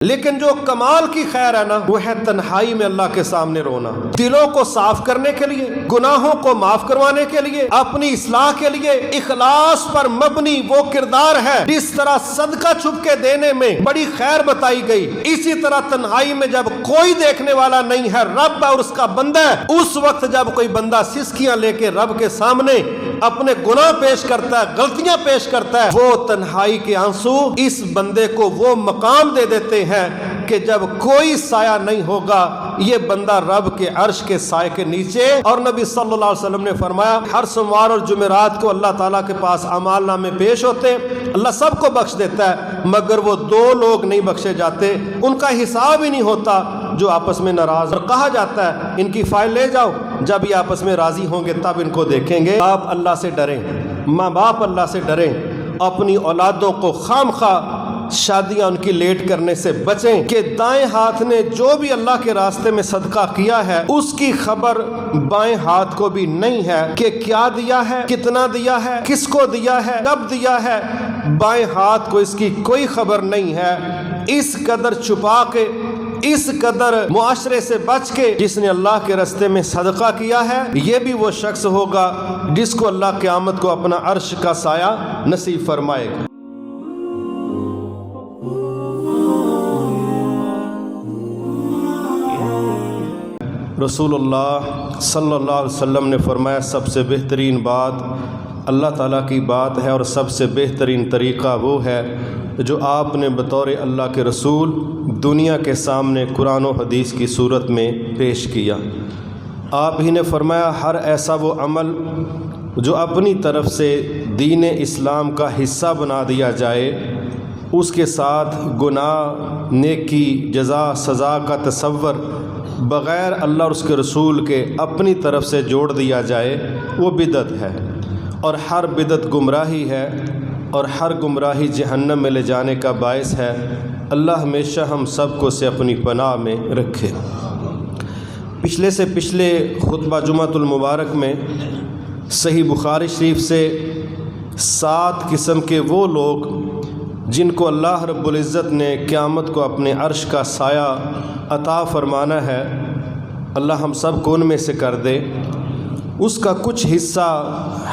لیکن جو کمال کی خیر ہے نا، وہ ہے تنہائی میں اللہ کے سامنے رونا، دلوں کو صاف کرنے کے لیے، گناہوں کو معاف کروانے کے لیے، اپنی اصلاح کے لیے۔ اخلاص پر مبنی وہ کردار ہے جس طرح صدقہ چھپ کے دینے میں بڑی خیر بتائی گئی، اسی طرح تنہائی میں جب کوئی دیکھنے والا نہیں ہے، رب ہے اور اس کا بندہ ہے، اس وقت جب کوئی بندہ سسکیاں لے کے رب کے سامنے اپنے گناہ پیش کرتا ہے، غلطیاں پیش کرتا ہے، وہ تنہائی کے آنسو اس بندے کو وہ مقام دے دیتے ہیں کہ جب کوئی سایہ نہیں ہوگا، یہ بندہ رب کے عرش کے سائے کے نیچے۔ اور نبی صلی اللہ علیہ وسلم نے فرمایا، ہر سوموار اور جمعرات کو اللہ تعالیٰ کے پاس اعمال نامے پیش ہوتے، اللہ سب کو بخش دیتا ہے، مگر وہ دو لوگ نہیں بخشے جاتے، ان کا حساب ہی نہیں ہوتا، جو آپس میں ناراض، اور کہا جاتا ہے ان کی فائل لے جاؤ، جب یہ آپس میں راضی ہوں گے تب ان کو دیکھیں گے۔ آپ اللہ سے ڈریں، ماں باپ اللہ سے ڈریں، اپنی اولادوں کو خام خواہ شادیاں ان کی لیٹ کرنے سے بچیں کہ دائیں ہاتھ نے جو بھی اللہ کے راستے میں صدقہ کیا ہے اس کی خبر بائیں ہاتھ کو بھی نہیں ہے کہ کیا دیا ہے، کتنا دیا ہے، کس کو دیا ہے، کب دیا ہے، بائیں ہاتھ کو اس کی کوئی خبر نہیں ہے۔ اس قدر چھپا کے، اس قدر معاشرے سے بچ کے جس نے اللہ کے راستے میں صدقہ کیا ہے، یہ بھی وہ شخص ہوگا جس کو اللہ قیامت کو اپنا عرش کا سایہ نصیب فرمائے گا۔ رسول اللہ صلی اللہ علیہ وسلم نے فرمایا، سب سے بہترین بات اللہ تعالیٰ کی بات ہے، اور سب سے بہترین طریقہ وہ ہے جو آپ نے بطور اللہ کے رسول دنیا کے سامنے قرآن و حدیث کی صورت میں پیش کیا۔ آپ ہی نے فرمایا، ہر ایسا وہ عمل جو اپنی طرف سے دین اسلام کا حصہ بنا دیا جائے، اس کے ساتھ گناہ، نیکی، جزا، سزا کا تصور بغیر اللہ اور اس کے رسول کے اپنی طرف سے جوڑ دیا جائے، وہ بدعت ہے، اور ہر بدعت گمراہی ہے، اور ہر گمراہی جہنم میں لے جانے کا باعث ہے۔ اللہ ہمیشہ ہم سب کو سے اپنی پناہ میں رکھے۔ پچھلے سے پچھلے خطبہ جمعۃ المبارک میں صحیح بخاری شریف سے 7 قسم کے وہ لوگ جن کو اللہ رب العزت نے قیامت کو اپنے عرش کا سایہ عطا فرمانا ہے، اللہ ہم سب کو ان میں سے کر دے۔ اس کا کچھ حصہ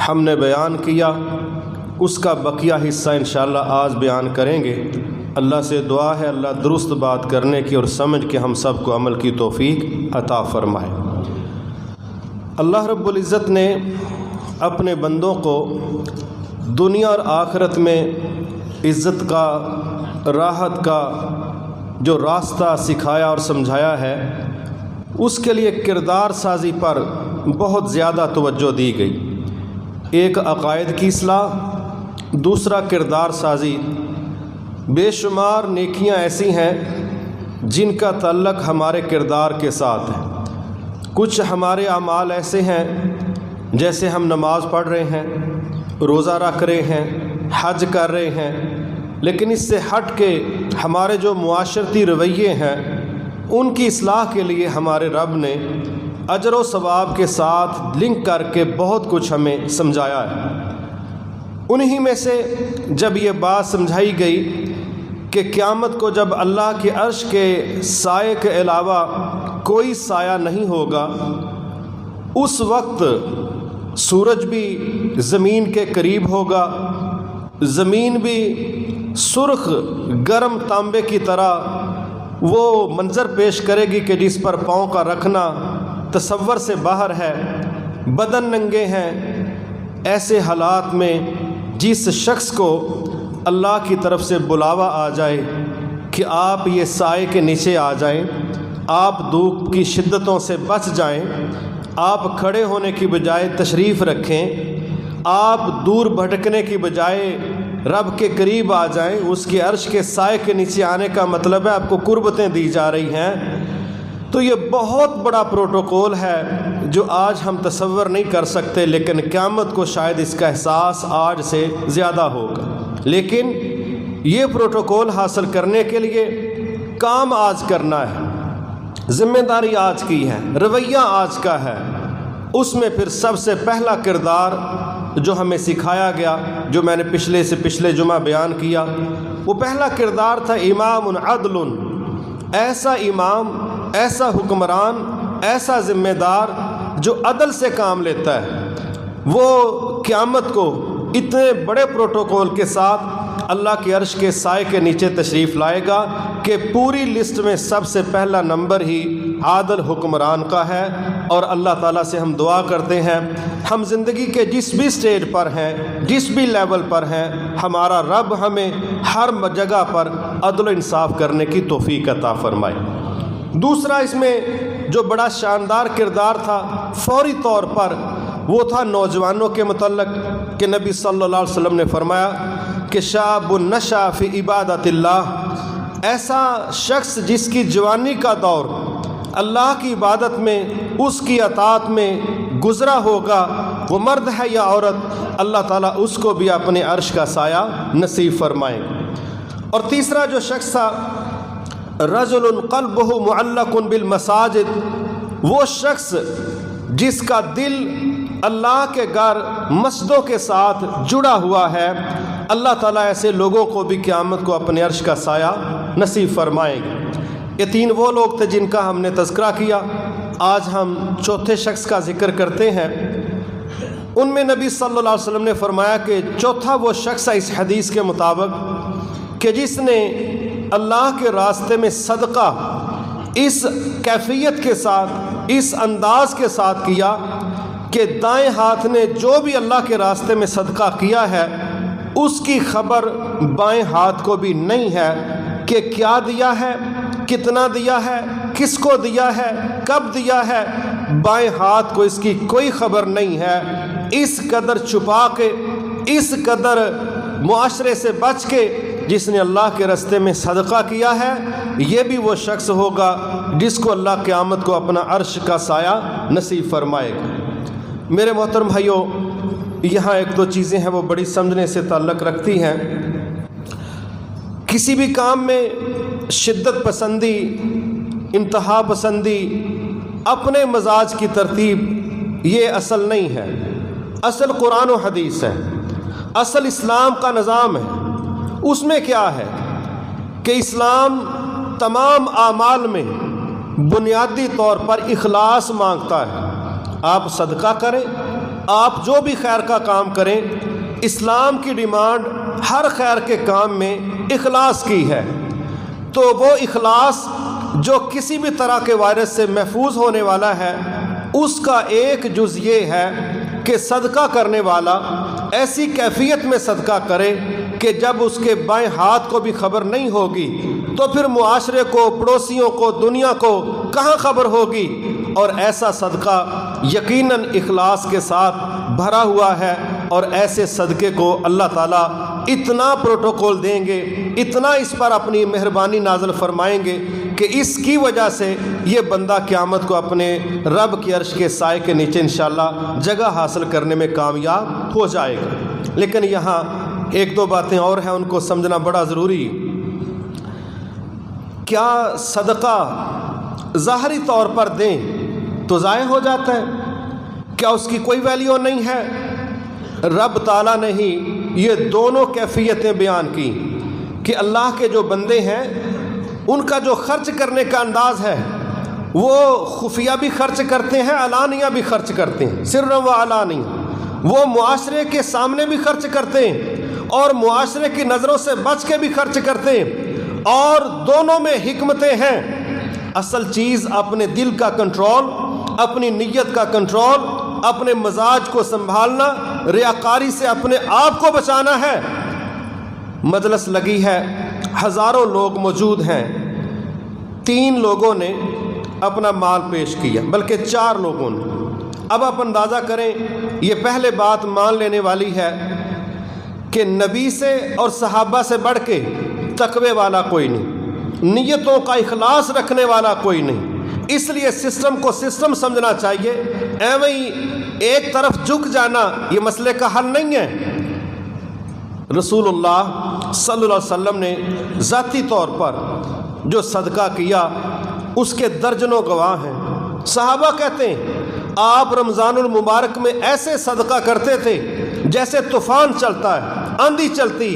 ہم نے بیان کیا، اس کا بقیہ حصہ انشاءاللہ آج بیان کریں گے۔ اللہ سے دعا ہے اللہ درست بات کرنے کی اور سمجھ کے ہم سب کو عمل کی توفیق عطا فرمائے۔ اللہ رب العزت نے اپنے بندوں کو دنیا اور آخرت میں عزت کا، راحت کا جو راستہ سکھایا اور سمجھایا ہے، اس کے لیے کردار سازی پر بہت زیادہ توجہ دی گئی۔ ایک عقائد کی اصلاح، دوسرا کردار سازی۔ بے شمار نیکیاں ایسی ہیں جن کا تعلق ہمارے کردار کے ساتھ ہے۔ کچھ ہمارے اعمال ایسے ہیں جیسے ہم نماز پڑھ رہے ہیں، روزہ رکھ رہے ہیں، حج کر رہے ہیں، لیکن اس سے ہٹ کے ہمارے جو معاشرتی رویے ہیں ان کی اصلاح کے لیے ہمارے رب نے اجر و ثواب کے ساتھ لنک کر کے بہت کچھ ہمیں سمجھایا ہے۔ انہی میں سے جب یہ بات سمجھائی گئی کہ قیامت کو جب اللہ کے عرش کے سائے کے علاوہ کوئی سایہ نہیں ہوگا، اس وقت سورج بھی زمین کے قریب ہوگا، زمین بھی سرخ گرم تانبے کی طرح وہ منظر پیش کرے گی کہ جس پر پاؤں کا رکھنا تصور سے باہر ہے، بدن ننگے ہیں۔ ایسے حالات میں جس شخص کو اللہ کی طرف سے بلاوا آ جائے کہ آپ یہ سائے کے نیچے آ جائیں، آپ دھوپ کی شدتوں سے بچ جائیں، آپ کھڑے ہونے کی بجائے تشریف رکھیں، آپ دور بھٹکنے کی بجائے رب کے قریب آ جائیں، اس کے عرش کے سائے کے نیچے آنے کا مطلب ہے آپ کو قربتیں دی جا رہی ہیں۔ تو یہ بہت بڑا پروٹوکول ہے جو آج ہم تصور نہیں کر سکتے، لیکن قیامت کو شاید اس کا احساس آج سے زیادہ ہوگا۔ لیکن یہ پروٹوکول حاصل کرنے کے لیے کام آج کرنا ہے، ذمہ داری آج کی ہے، رویہ آج کا ہے۔ اس میں پھر سب سے پہلا کردار جو ہمیں سکھایا گیا، جو میں نے پچھلے سے پچھلے جمعہ بیان کیا، وہ پہلا کردار تھا امام عدل، ایسا امام، ایسا حکمران، ایسا ذمہ دار جو عدل سے کام لیتا ہے، وہ قیامت کو اتنے بڑے پروٹوکول کے ساتھ اللہ کے عرش کے سائے کے نیچے تشریف لائے گا کہ پوری لسٹ میں سب سے پہلا نمبر ہی عادل حکمران کا ہے۔ اور اللہ تعالیٰ سے ہم دعا کرتے ہیں، ہم زندگی کے جس بھی سٹیج پر ہیں، جس بھی لیول پر ہیں، ہمارا رب ہمیں ہر جگہ پر عدل و انصاف کرنے کی توفیق عطا فرمائے۔ دوسرا اس میں جو بڑا شاندار کردار تھا فوری طور پر، وہ تھا نوجوانوں کے متعلق، کہ نبی صلی اللہ علیہ وسلم نے فرمایا کہ شاب نشا فی عبادت اللہ، ایسا شخص جس کی جوانی کا دور اللہ کی عبادت میں، اس کی اطاعت میں گزرا ہوگا، وہ مرد ہے یا عورت، اللہ تعالیٰ اس کو بھی اپنے عرش کا سایہ نصیب فرمائیں۔ اور تیسرا جو شخص تھا، رجل قلبہ معلق بالمساجد، وہ شخص جس کا دل اللہ کے گھر مسجدوں کے ساتھ جڑا ہوا ہے، اللہ تعالیٰ ایسے لوگوں کو بھی قیامت کو اپنے عرش کا سایہ نصیب فرمائیں گے۔ یہ تین وہ لوگ تھے جن کا ہم نے تذکرہ کیا۔ آج ہم چوتھے شخص کا ذکر کرتے ہیں۔ ان میں نبی صلی اللہ علیہ وسلم نے فرمایا کہ چوتھا وہ شخص ہے اس حدیث کے مطابق کہ جس نے اللہ کے راستے میں صدقہ اس کیفیت کے ساتھ، اس انداز کے ساتھ کیا کہ دائیں ہاتھ نے جو بھی اللہ کے راستے میں صدقہ کیا ہے اس کی خبر بائیں ہاتھ کو بھی نہیں ہے کہ کیا دیا ہے، کتنا دیا ہے، کس کو دیا ہے، کب دیا ہے، بائیں ہاتھ کو اس کی کوئی خبر نہیں ہے۔ اس قدر چھپا کے، اس قدر معاشرے سے بچ کے جس نے اللہ کے راستے میں صدقہ کیا ہے، یہ بھی وہ شخص ہوگا جس کو اللہ قیامت کو اپنا عرش کا سایہ نصیب فرمائے گا۔ میرے محترم بھائیوں، یہاں ایک دو چیزیں ہیں وہ بڑی سمجھنے سے تعلق رکھتی ہیں۔ کسی بھی کام میں شدت پسندی، انتہا پسندی، اپنے مزاج کی ترتیب، یہ اصل نہیں ہے۔ اصل قرآن و حدیث ہے، اصل اسلام کا نظام ہے۔ اس میں کیا ہے کہ اسلام تمام اعمال میں بنیادی طور پر اخلاص مانگتا ہے۔ آپ صدقہ کریں، آپ جو بھی خیر کا کام کریں، اسلام کی ڈیمانڈ ہر خیر کے کام میں اخلاص کی ہے۔ تو وہ اخلاص جو کسی بھی طرح کے وائرس سے محفوظ ہونے والا ہے، اس کا ایک جز یہ ہے کہ صدقہ کرنے والا ایسی کیفیت میں صدقہ کرے کہ جب اس کے بائیں ہاتھ کو بھی خبر نہیں ہوگی تو پھر معاشرے کو، پڑوسیوں کو، دنیا کو کہاں خبر ہوگی۔ اور ایسا صدقہ یقیناً اخلاص کے ساتھ بھرا ہوا ہے، اور ایسے صدقے کو اللہ تعالیٰ اتنا پروٹوکول دیں گے، اتنا اس پر اپنی مہربانی نازل فرمائیں گے کہ اس کی وجہ سے یہ بندہ قیامت کو اپنے رب کے عرش کے سائے کے نیچے انشاءاللہ جگہ حاصل کرنے میں کامیاب ہو جائے گا۔ لیکن یہاں ایک دو باتیں اور ہیں، ان کو سمجھنا بڑا ضروری۔ کیا صدقہ ظاہری طور پر دیں تو ضائع ہو جاتا ہے؟ کیا اس کی کوئی ویلیو نہیں ہے؟ رب تعالیٰ نے ہی یہ دونوں کیفیتیں بیان کی کہ اللہ کے جو بندے ہیں ان کا جو خرچ کرنے کا انداز ہے وہ خفیہ بھی خرچ کرتے ہیں، علانیہ بھی خرچ کرتے ہیں، سر و علانیہ۔ وہ معاشرے کے سامنے بھی خرچ کرتے ہیں اور معاشرے کی نظروں سے بچ کے بھی خرچ کرتے ہیں، اور دونوں میں حکمتیں ہیں۔ اصل چیز اپنے دل کا کنٹرول، اپنی نیت کا کنٹرول، اپنے مزاج کو سنبھالنا، ریاکاری سے اپنے آپ کو بچانا ہے۔ مجلس لگی ہے، ہزاروں لوگ موجود ہیں، 3 لوگوں نے اپنا مال پیش کیا، بلکہ 4 لوگوں نے۔ اب آپ اندازہ کریں، یہ پہلے بات مان لینے والی ہے کہ نبی سے اور صحابہ سے بڑھ کے تقوی والا کوئی نہیں، نیتوں کا اخلاص رکھنے والا کوئی نہیں۔ اس لیے سسٹم کو سسٹم سمجھنا چاہیے، ایویں ہی ایک طرف جھک جانا یہ مسئلے کا حل نہیں ہے۔ رسول اللہ صلی اللہ علیہ وسلم نے ذاتی طور پر جو صدقہ کیا اس کے درجنوں گواہ ہیں۔ صحابہ کہتے ہیں آپ رمضان المبارک میں ایسے صدقہ کرتے تھے جیسے طوفان چلتا ہے، آندھی چلتی۔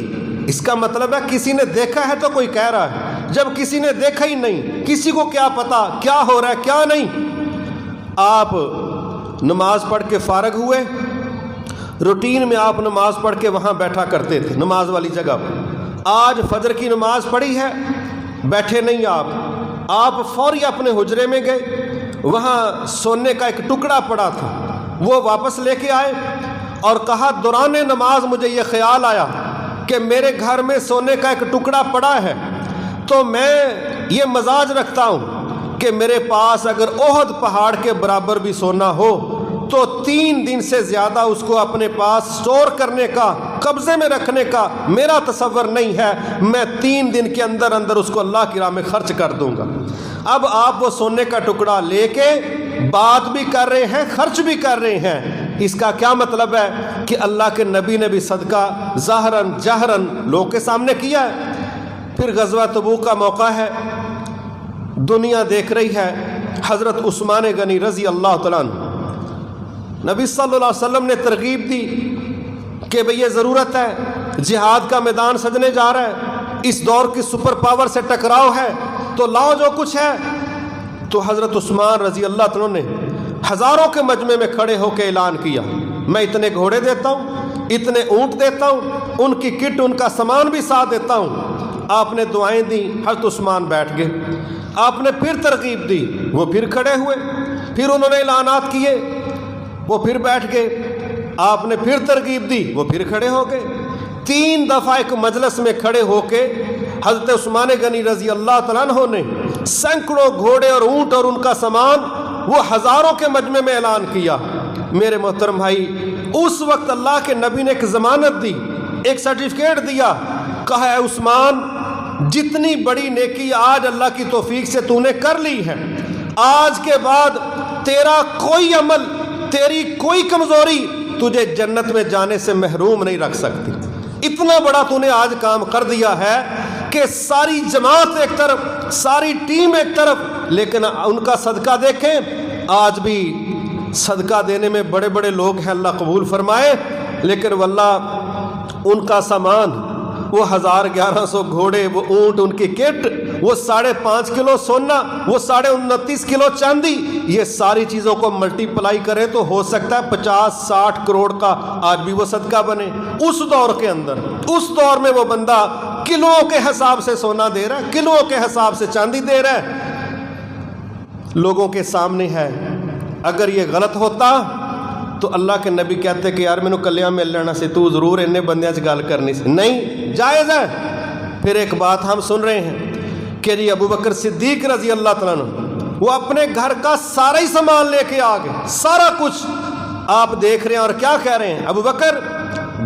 اس کا مطلب ہے کسی نے دیکھا ہے تو کوئی کہہ رہا ہے، جب کسی نے دیکھا ہی نہیں، کسی کو کیا پتا کیا ہو رہا ہے کیا نہیں۔ آپ نماز پڑھ کے فارغ ہوئے، روٹین میں آپ نماز پڑھ کے وہاں بیٹھا کرتے تھے نماز والی جگہ پر۔ آج فجر کی نماز پڑھی ہے، بیٹھے نہیں آپ فوری اپنے حجرے میں گئے، وہاں سونے کا ایک ٹکڑا پڑا تھا، وہ واپس لے کے آئے اور کہا دوران نماز مجھے یہ خیال آیا کہ میرے گھر میں سونے کا ایک ٹکڑا پڑا ہے، تو میں یہ مزاج رکھتا ہوں کہ میرے پاس اگر احد پہاڑ کے برابر بھی سونا ہو تو 3 دن سے زیادہ اس کو اپنے پاس سٹور کرنے کا، قبضے میں رکھنے کا میرا تصور نہیں ہے، میں 3 دن کے اندر اندر اس کو اللہ کی راہ میں خرچ کر دوں گا۔ اب آپ وہ سونے کا ٹکڑا لے کے بات بھی کر رہے ہیں، خرچ بھی کر رہے ہیں۔ اس کا کیا مطلب ہے کہ اللہ کے نبی نے بھی صدقہ ظاہراً جہراً لوگ کے سامنے کیا ہے۔ پھر غزوہ تبوک کا موقع ہے، دنیا دیکھ رہی ہے، حضرت عثمان غنی رضی اللہ تعالیٰ عنہ، نبی صلی اللہ علیہ وسلم نے ترغیب دی کہ بھئی یہ ضرورت ہے، جہاد کا میدان سجنے جا رہا ہے، اس دور کی سپر پاور سے ٹکراؤ ہے، تو لاؤ جو کچھ ہے۔ تو حضرت عثمان رضی اللہ تعالیٰ نے ہزاروں کے مجمع میں کھڑے ہو کے اعلان کیا، میں اتنے گھوڑے دیتا ہوں، اتنے اونٹ دیتا ہوں، ان کی کٹ ان کا سامان بھی ساتھ دیتا ہوں۔ آپ نے دعائیں دی، حضرت عثمان بیٹھ گئے۔ آپ نے پھر ترغیب دی، وہ پھر کھڑے ہوئے، پھر انہوں نے اعلانات کیے، وہ پھر بیٹھ گئے۔ آپ نے پھر ترغیب دی، وہ پھر کھڑے ہو گئے۔ 3 دفعہ ایک مجلس میں کھڑے ہو کے حضرت عثمان غنی رضی اللہ تعالیٰ عنہ نے سینکڑوں گھوڑے اور اونٹ اور ان کا سامان وہ ہزاروں کے مجمع میں اعلان کیا۔ میرے محترم بھائی، اس وقت اللہ کے نبی نے ایک ضمانت دی، ایک سرٹیفکیٹ دیا، کہا اے عثمان جتنی بڑی نیکی آج اللہ کی توفیق سے تو نے کر لی ہے، آج کے بعد تیرا کوئی عمل، تیری کوئی کمزوری تجھے جنت میں جانے سے محروم نہیں رکھ سکتی۔ اتنا بڑا تو نے آج کام کر دیا ہے کہ ساری جماعت ایک طرف، ساری ٹیم ایک طرف، لیکن ان کا صدقہ دیکھیں، آج بھی صدقہ دینے میں بڑے بڑے لوگ ہیں، اللہ قبول فرمائے، لیکن واللہ ان کا سامان، وہ 1100 گھوڑے، وہ اونٹ، ان کی کٹ، وہ 5.5 کلو سونا، وہ 29.5 کلو چاندی، یہ ساری چیزوں کو ملٹی پلائی کریں تو ہو سکتا ہے 50-60 کروڑ کا آج بھی وہ صدقہ بنے۔ اس دور کے اندر، اس دور میں وہ بندہ کلوؤں کے حساب سے سونا دے رہا ہے، کلوؤں کے حساب سے چاندی دے رہا ہے، لوگوں کے سامنے ہے۔ اگر یہ غلط ہوتا تو اللہ کے نبی کہتے کہ یار میں نے کلیاں مل لینا سے تو ضرور انہیں بندیاں سے گال کرنی سے، نہیں، جائز ہے۔ پھر ایک بات ہم سن رہے ہیں کہ جی ابو بکر صدیق رضی اللہ تعالیٰ عنہ وہ اپنے گھر کا سارا ہی سامان لے کے آ گئے، سارا کچھ آپ دیکھ رہے ہیں، اور کیا کہہ رہے ہیں ابو بکر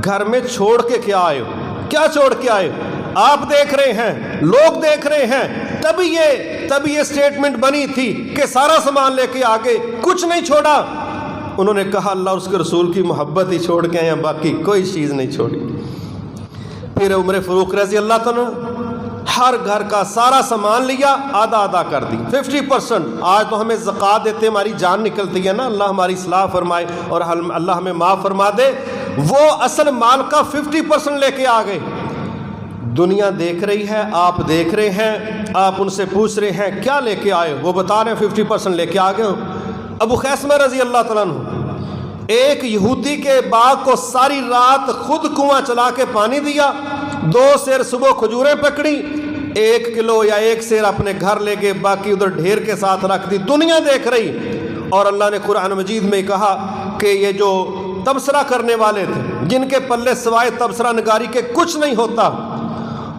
گھر میں چھوڑ کے کیا آئے ہو، کیا چھوڑ کے آئے ہو؟ آپ دیکھ رہے ہیں، لوگ دیکھ رہے ہیں، تبھی یہ سٹیٹمنٹ بنی تھی کہ سارا سامان لے کے آگے، کچھ نہیں چھوڑا۔ انہوں نے کہا اللہ اس کے رسول کی محبت ہی چھوڑ کے آئے، باقی کوئی چیز نہیں چھوڑی۔ پھر عمر فاروق رضی اللہ تعالیٰ ہر گھر کا سارا سامان لیا، آدھا کر دی، 50%۔ آج تو ہمیں زکوٰۃ دیتے ہماری جان نکلتی ہے نا، اللہ ہماری اصلاح فرمائے اور اللہ ہمیں معاف فرما دے۔ وہ اصل مال کا 50% لے کے آ گئے۔ دنیا دیکھ رہی ہے، آپ دیکھ رہے ہیں، آپ ان سے پوچھ رہے ہیں کیا لے کے آئے، وہ بتا رہے ہیں 50% لے کے آ گئے ہوں۔ ابو خیثمہ رضی اللہ تعالیٰ عنہ ایک یہودی کے باغ کو ساری رات خود کنواں چلا کے پانی دیا، 2 سیر صبح کھجوریں پکڑی، 1 کلو یا 1 سیر اپنے گھر لے کے باقی ادھر ڈھیر کے ساتھ رکھ دی، دنیا دیکھ رہی۔ اور اللہ نے قرآن مجید میں کہا کہ یہ جو تبصرہ کرنے والے تھے، جن کے پلے سوائے تبصرہ نگاری کے کچھ نہیں ہوتا،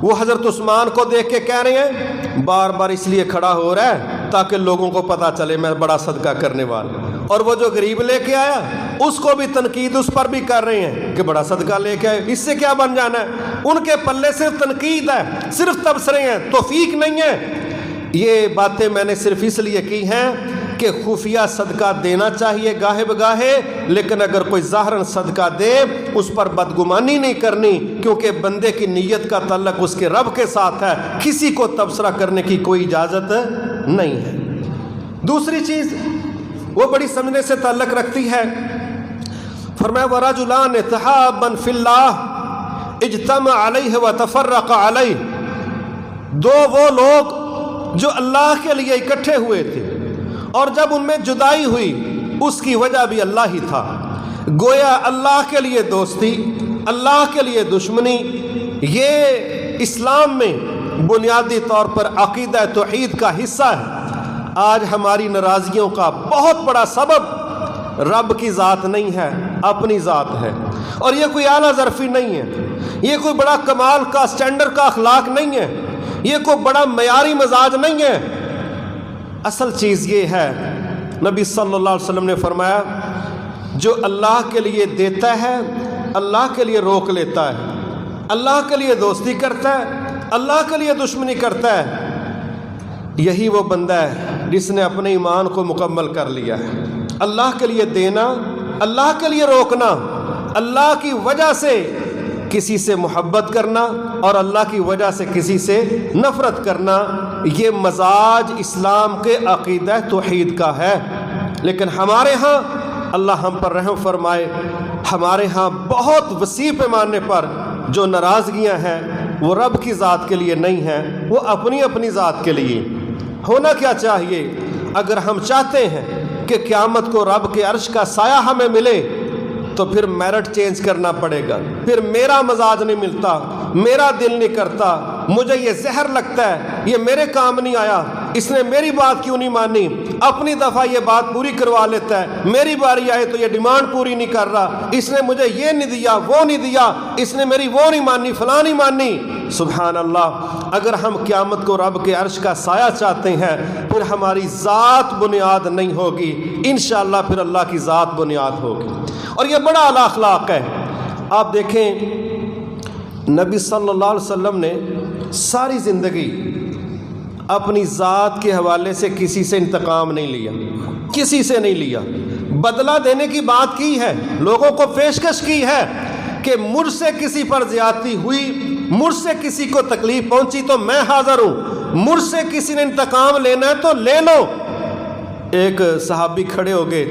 وہ حضرت عثمان کو دیکھ کے کہہ رہے ہیں بار بار اس لیے کھڑا ہو رہا ہے تاکہ لوگوں کو پتا چلے میں بڑا صدقہ کرنے والا۔ اور وہ جو غریب لے کے آیا اس کو بھی تنقید اس پر بھی کر رہے ہیں کہ بڑا صدقہ لے کے آئے، اس سے کیا بن جانا ہے؟ ان کے پلے صرف تنقید ہے، صرف تبصرے ہیں، توفیق نہیں ہے۔ یہ باتیں میں نے صرف اس لیے کی ہیں کہ خفیہ صدقہ دینا چاہیے گاہے بگاہے، لیکن اگر کوئی ظاہراً صدقہ دے اس پر بدگمانی نہیں کرنی، کیونکہ بندے کی نیت کا تعلق اس کے رب کے ساتھ ہے، کسی کو تبصرہ کرنے کی کوئی اجازت نہیں ہے۔ دوسری چیز وہ بڑی سمجھنے سے تعلق رکھتی ہے، فرمایا وَرَجُلَانِ تَحَابًا فِي اللَّهِ اجْتَمَعَ عَلَيْهِ وَتَفَرَّقَ عَلَيْهِ، دو وہ لوگ جو اللہ کے لیے اکٹھے ہوئے تھے اور جب ان میں جدائی ہوئی اس کی وجہ بھی اللہ ہی تھا. گویا اللہ کے لیے دوستی، اللہ کے لیے دشمنی، یہ اسلام میں بنیادی طور پر عقیدہ توحید کا حصہ ہے. آج ہماری ناراضگیوں کا بہت بڑا سبب رب کی ذات نہیں ہے، اپنی ذات ہے. اور یہ کوئی اعلیٰ ظرفی نہیں ہے، یہ کوئی بڑا کمال کا سٹینڈرڈ کا اخلاق نہیں ہے، یہ کوئی بڑا معیاری مزاج نہیں ہے. اصل چیز یہ ہے، نبی صلی اللہ علیہ وسلم نے فرمایا جو اللہ کے لیے دیتا ہے اللہ کے لیے روک لیتا ہے، اللہ کے لیے دوستی کرتا ہے اللہ کے لیے دشمنی کرتا ہے، یہی وہ بندہ ہے جس نے اپنے ایمان کو مکمل کر لیا ہے. اللہ کے لیے دینا، اللہ کے لیے روکنا، اللہ کی وجہ سے کسی سے محبت کرنا اور اللہ کی وجہ سے کسی سے نفرت کرنا، یہ مزاج اسلام کے عقیدہ توحید کا ہے. لیکن ہمارے ہاں اللہ ہم پر رحم فرمائے، ہمارے ہاں بہت وسیع پیمانے پر جو ناراضگیاں ہیں وہ رب کی ذات کے لیے نہیں ہیں، وہ اپنی اپنی ذات کے لیے. ہونا کیا چاہیے؟ اگر ہم چاہتے ہیں کہ قیامت کو رب کے عرش کا سایہ ہمیں ملے تو پھر میرٹ چینج کرنا پڑے گا. پھر میرا مزاج نہیں ملتا، میرا دل نہیں کرتا، مجھے یہ زہر لگتا ہے، یہ میرے کام نہیں آیا، اس نے میری بات کیوں نہیں مانی، اپنی دفعہ یہ بات پوری کروا لیتا ہے، میری باری آئے تو یہ ڈیمانڈ پوری نہیں کر رہا، اس نے مجھے یہ نہیں دیا، وہ نہیں دیا، اس نے میری وہ نہیں مانی، فلاں نہیں مانی. سبحان اللہ. اگر ہم قیامت کو رب کے عرش کا سایہ چاہتے ہیں پھر ہماری ذات بنیاد نہیں ہوگی، انشاءاللہ پھر اللہ کی ذات بنیاد ہوگی. اور یہ بڑا اعلیٰ اخلاق ہے. آپ دیکھیں نبی صلی اللہ علیہ وسلم نے ساری زندگی اپنی ذات کے حوالے سے کسی سے انتقام نہیں لیا، کسی سے نہیں لیا. بدلہ دینے کی بات کی ہے، لوگوں کو پیشکش کی ہے کہ مجھ سے کسی پر زیادتی ہوئی، مجھ سے کسی کو تکلیف پہنچی تو میں حاضر ہوں، مجھ سے کسی نے انتقام لینا ہے تو لے لو. ایک صحابی کھڑے ہو گئے،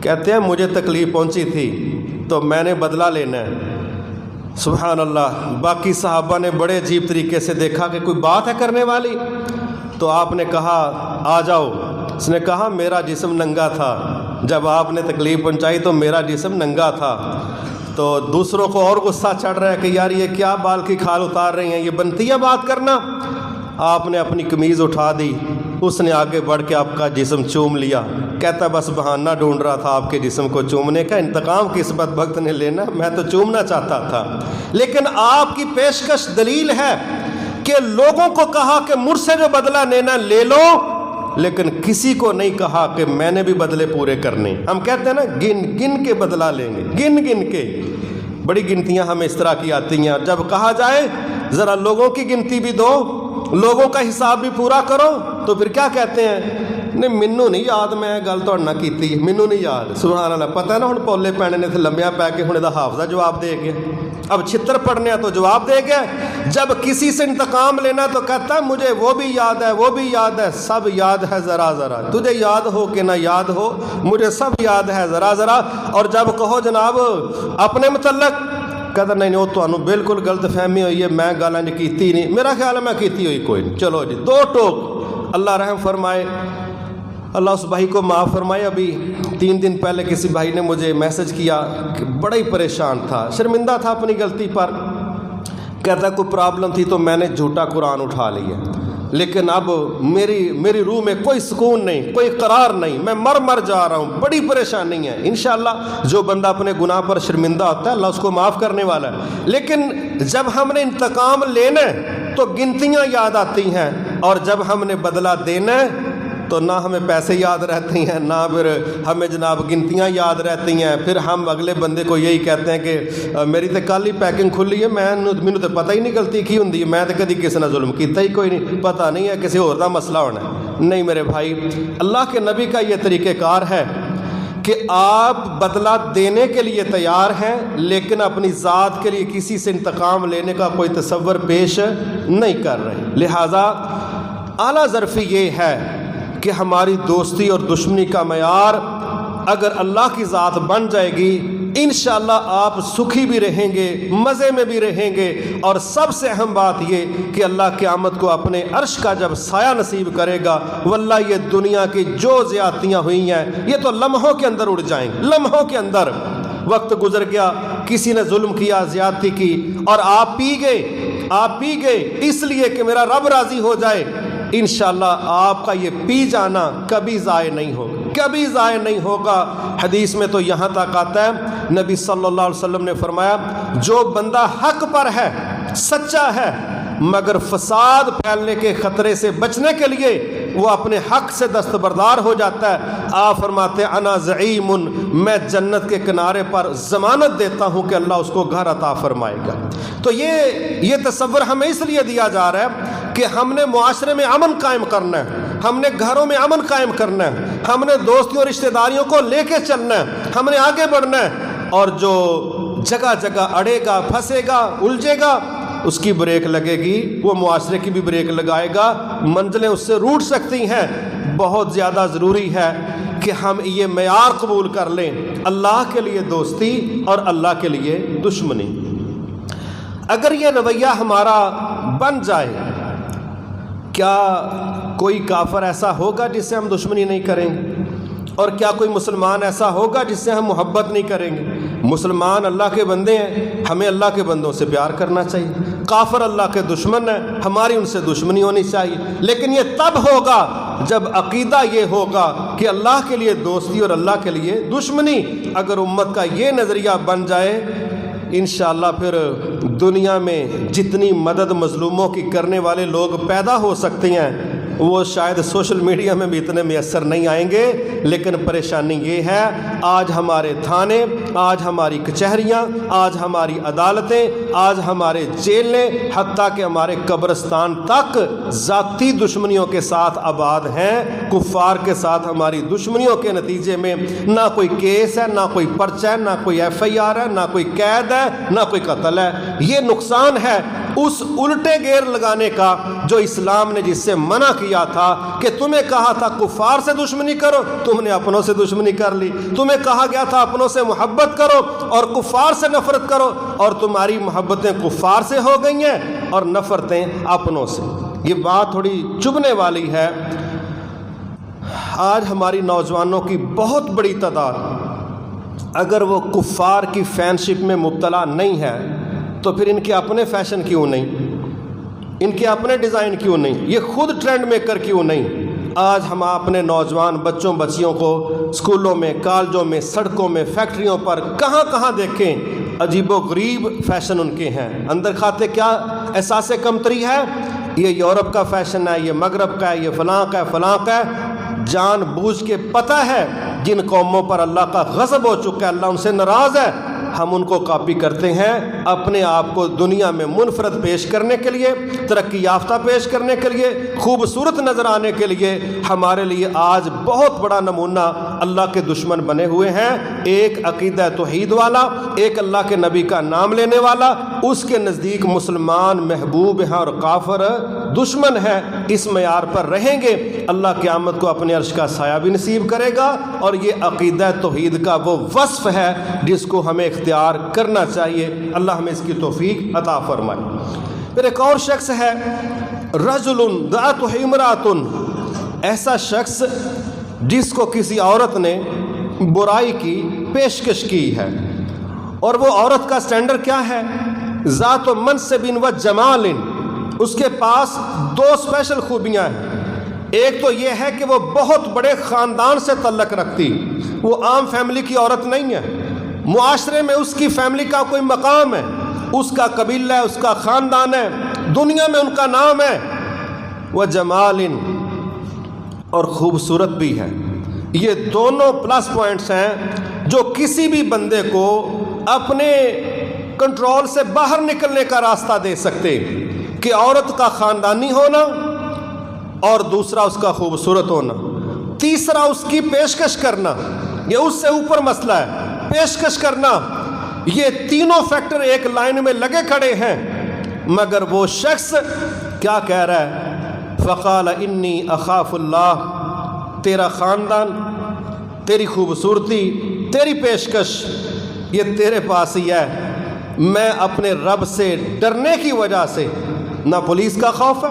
کہتے ہیں مجھے تکلیف پہنچی تھی تو میں نے بدلہ لینا ہے. سبحان اللہ. باقی صحابہ نے بڑے عجیب طریقے سے دیکھا کہ کوئی بات ہے کرنے والی، تو آپ نے کہا آ جاؤ. اس نے کہا میرا جسم ننگا تھا، جب آپ نے تکلیف پہنچائی تو میرا جسم ننگا تھا. تو دوسروں کو اور غصہ چڑھ رہا ہے کہ یار یہ کیا بال کی کھال اتار رہی ہیں، یہ بنتی ہے بات کرنا. آپ نے اپنی قمیض اٹھا دی، اس نے آگے بڑھ کے آپ کا جسم چوم لیا. کہتا بس بہانہ ڈھونڈ رہا تھا آپ کے جسم کو چومنے کا، انتقام کس بدبخت نے لینا، میں تو چومنا چاہتا تھا. لیکن آپ کی پیشکش دلیل ہے کہ لوگوں کو کہا کہ مجھ سے جو بدلہ لینا لے لو، لیکن کسی کو نہیں کہا کہ میں نے بھی بدلے پورے کرنے. ہم کہتے ہیں نا گن گن کے بدلہ لیں گے، گن گن کے. بڑی گنتیاں ہمیں اس طرح کی آتی ہیں. جب کہا جائے ذرا لوگوں کی گنتی بھی دو، لوگوں کا حساب بھی پورا کرو، تو پھر کیا کہتے ہیں، نہیں مینوں نہیں یاد، میں گل تو نہ کیتی، مینوں نہیں یاد. سبحان اللہ. پتہ ہے نا ہن پولے پینے نے تھے لمبیا پی کے ہن دا حافظہ جواب دے گیا، اب چھتر پڑھنے تو جواب دے گیا. جب کسی سے انتقام لینا تو کہتا ہے مجھے وہ بھی یاد ہے، وہ بھی یاد ہے، سب یاد ہے ذرا ذرا. تجھے یاد ہو کہ نہ یاد ہو، مجھے سب یاد ہے ذرا ذرا. اور جب کہو جناب اپنے متعلق، کہتا نہیں وہ تو بالکل غلط فہمی ہوئی ہے، میں گالاں نہیں کیتی نہیں، میرا خیال ہے میں کیتی ہوئی کوئی نہیں. چلو جی دو ٹوک. اللہ رحم فرمائے، اللہ اس بھائی کو معاف فرمائے. ابھی 3 دن پہلے کسی بھائی نے مجھے میسج کیا کہ بڑا ہی پریشان تھا، شرمندہ تھا اپنی غلطی پر. کہتا کوئی پرابلم تھی تو میں نے جھوٹا قرآن اٹھا لیا، لیکن اب میری روح میں کوئی سکون نہیں، کوئی قرار نہیں، میں مر جا رہا ہوں، بڑی پریشانی ہے. انشاءاللہ جو بندہ اپنے گناہ پر شرمندہ ہوتا ہے اللہ اس کو معاف کرنے والا ہے. لیکن جب ہم نے انتقام لینا ہے تو گنتیاں یاد آتی ہیں، اور جب ہم نے بدلہ دینا ہے تو نہ ہمیں پیسے یاد رہتی ہیں، نہ پھر ہمیں جناب گنتیاں یاد رہتی ہیں. پھر ہم اگلے بندے کو یہی کہتے ہیں کہ میری تو کل ہی پیکنگ کھلی ہے، مینوں تو پتہ ہی نہیں غلطی کی ہوندی ہے، میں تو کدی کسی نے ظلم کیتا ہی کوئی نہیں، پتہ نہیں ہے کسی اور دا مسئلہ ہونا ہے. نہیں میرے بھائی، اللہ کے نبی کا یہ طریقہ کار ہے کہ آپ بدلہ دینے کے لیے تیار ہیں لیکن اپنی ذات کے لیے کسی سے انتقام لینے کا کوئی تصور پیش نہیں کر رہے. لہٰذا اعلیٰ ظرفی یہ ہے کہ ہماری دوستی اور دشمنی کا معیار اگر اللہ کی ذات بن جائے گی انشاءاللہ آپ سکھی بھی رہیں گے، مزے میں بھی رہیں گے، اور سب سے اہم بات یہ کہ اللہ قیامت کو اپنے عرش کا جب سایہ نصیب کرے گا، واللہ یہ دنیا کی جو زیادتیاں ہوئی ہیں یہ تو لمحوں کے اندر اڑ جائیں گے، لمحوں کے اندر۔ وقت گزر گیا، کسی نے ظلم کیا، زیادتی کی، اور آپ پی گئے اس لیے کہ میرا رب راضی ہو جائے، انشاءاللہ آپ کا یہ پی جانا کبھی ضائع نہیں ہوگا، کبھی ضائع نہیں ہوگا۔ حدیث میں تو یہاں تک آتا ہے، نبی صلی اللہ علیہ وسلم نے فرمایا جو بندہ حق پر ہے، سچا ہے، مگر فساد پھیلنے کے خطرے سے بچنے کے لیے وہ اپنے حق سے دستبردار ہو جاتا ہے، آپ فرماتے ہیں انا زعیم، میں جنت کے کنارے پر ضمانت دیتا ہوں کہ اللہ اس کو گھر عطا فرمائے گا۔ تو یہ تصور ہمیں اس لیے دیا جا رہا ہے کہ ہم نے معاشرے میں امن قائم کرنا ہے، ہم نے گھروں میں امن قائم کرنا ہے، ہم نے دوستیوں اور رشتہ داریوں کو لے کے چلنا ہے، ہم نے آگے بڑھنا ہے، اور جو جگہ جگہ اڑے گا، پھنسے گا، الجھے گا، اس کی بریک لگے گی، وہ معاشرے کی بھی بریک لگائے گا، منزلیں اس سے روٹ سکتی ہیں۔ بہت زیادہ ضروری ہے کہ ہم یہ معیار قبول کر لیں، اللہ کے لیے دوستی اور اللہ کے لیے دشمنی۔ اگر یہ رویہ ہمارا بن جائے، کیا کوئی کافر ایسا ہوگا جس سے ہم دشمنی نہیں کریں گے؟ اور کیا کوئی مسلمان ایسا ہوگا جس سے ہم محبت نہیں کریں گے؟ مسلمان اللہ کے بندے ہیں، ہمیں اللہ کے بندوں سے پیار کرنا چاہیے۔ کافر اللہ کے دشمن ہیں، ہماری ان سے دشمنی ہونی چاہیے، لیکن یہ تب ہوگا جب عقیدہ یہ ہوگا کہ اللہ کے لیے دوستی اور اللہ کے لیے دشمنی۔ اگر امت کا یہ نظریہ بن جائے، انشاءاللہ پھر دنیا میں جتنی مدد مظلوموں کی کرنے والے لوگ پیدا ہو سکتے ہیں، وہ شاید سوشل میڈیا میں بھی اتنے میسر نہیں آئیں گے۔ لیکن پریشانی یہ ہے، آج ہمارے تھانے، آج ہماری کچہریاں، آج ہماری عدالتیں، آج ہمارے جیلیں، حتیٰ کہ ہمارے قبرستان تک ذاتی دشمنیوں کے ساتھ آباد ہیں۔ کفار کے ساتھ ہماری دشمنیوں کے نتیجے میں نہ کوئی کیس ہے، نہ کوئی پرچہ ہے، نہ کوئی FIR ہے، نہ کوئی قید ہے، نہ کوئی قتل ہے۔ یہ نقصان ہے اس الٹے گیئر لگانے کا جو اسلام نے جس سے منع کیا تھا کہ تمہیں کہا تھا کفار سے دشمنی کرو، تم نے اپنوں سے دشمنی کر لی۔ تمہیں کہا گیا تھا اپنوں سے محبت کرو اور کفار سے نفرت کرو، اور تمہاری محبتیں کفار سے ہو گئی ہیں اور نفرتیں اپنوں سے۔ یہ بات تھوڑی چبھنے والی ہے۔ آج ہماری نوجوانوں کی بہت بڑی تعداد اگر وہ کفار کی فینشپ میں مبتلا نہیں ہے تو پھر ان کے اپنے فیشن کیوں نہیں، ان کے اپنے ڈیزائن کیوں نہیں، یہ خود ٹرینڈ میکر کیوں نہیں؟ آج ہم اپنے نوجوان بچوں بچیوں کو اسکولوں میں، کالجوں میں، سڑکوں میں، فیکٹریوں پر کہاں کہاں دیکھیں، عجیب و غریب فیشن ان کے ہیں۔ اندر کھاتے کیا احساس کمتری ہے، یہ یورپ کا فیشن ہے، یہ مغرب کا ہے، یہ فلاں کا ہے، فلاں کا ہے۔ جان بوجھ کے پتہ ہے جن قوموں پر اللہ کا غضب ہو چکا ہے، اللہ ان سے ناراض ہے، ہم ان کو کاپی کرتے ہیں اپنے آپ کو دنیا میں منفرد پیش کرنے کے لیے، ترقی یافتہ پیش کرنے کے لیے، خوبصورت نظر آنے کے لیے۔ ہمارے لیے آج بہت بڑا نمونہ اللہ کے دشمن بنے ہوئے ہیں۔ ایک عقیدہ توحید والا، ایک اللہ کے نبی کا نام لینے والا، اس کے نزدیک مسلمان محبوب ہیں اور کافر دشمن ہے۔ اس معیار پر رہیں گے، اللہ قیامت کو اپنے عرش کا سایہ بھی نصیب کرے گا، اور یہ عقیدہ توحید کا وہ وصف ہے جس کو ہمیں اختیار کرنا چاہیے۔ اللہ ہمیں اس کی توفیق عطا فرمائے۔ پھر ایک اور شخص ہے، رجل دعته امرأة، ایسا شخص جس کو کسی عورت نے برائی کی پیشکش کی ہے، اور وہ عورت کا سٹینڈرڈ کیا ہے؟ ذات منصب و جمال، اس کے پاس دو اسپیشل خوبیاں ہیں۔ ایک تو یہ ہے کہ وہ بہت بڑے خاندان سے تعلق رکھتی، وہ عام فیملی کی عورت نہیں ہے، معاشرے میں اس کی فیملی کا کوئی مقام ہے، اس کا قبیلہ ہے، اس کا خاندان ہے، دنیا میں ان کا نام ہے۔ وہ جمال، اور خوبصورت بھی ہے۔ یہ دونوں پلس پوائنٹس ہیں جو کسی بھی بندے کو اپنے کنٹرول سے باہر نکلنے کا راستہ دے سکتے، کہ عورت کا خاندانی ہونا، اور دوسرا اس کا خوبصورت ہونا، تیسرا اس کی پیشکش کرنا، یہ اس سے اوپر مسئلہ ہے، پیشکش کرنا۔ یہ تینوں فیکٹر ایک لائن میں لگے کھڑے ہیں، مگر وہ شخص کیا کہہ رہا ہے؟ فقال انی اخاف اللہ، تیرا خاندان، تیری خوبصورتی، تیری پیشکش، یہ تیرے پاس ہی ہے۔ میں اپنے رب سے ڈرنے کی وجہ سے، نہ پولیس کا خوف ہے،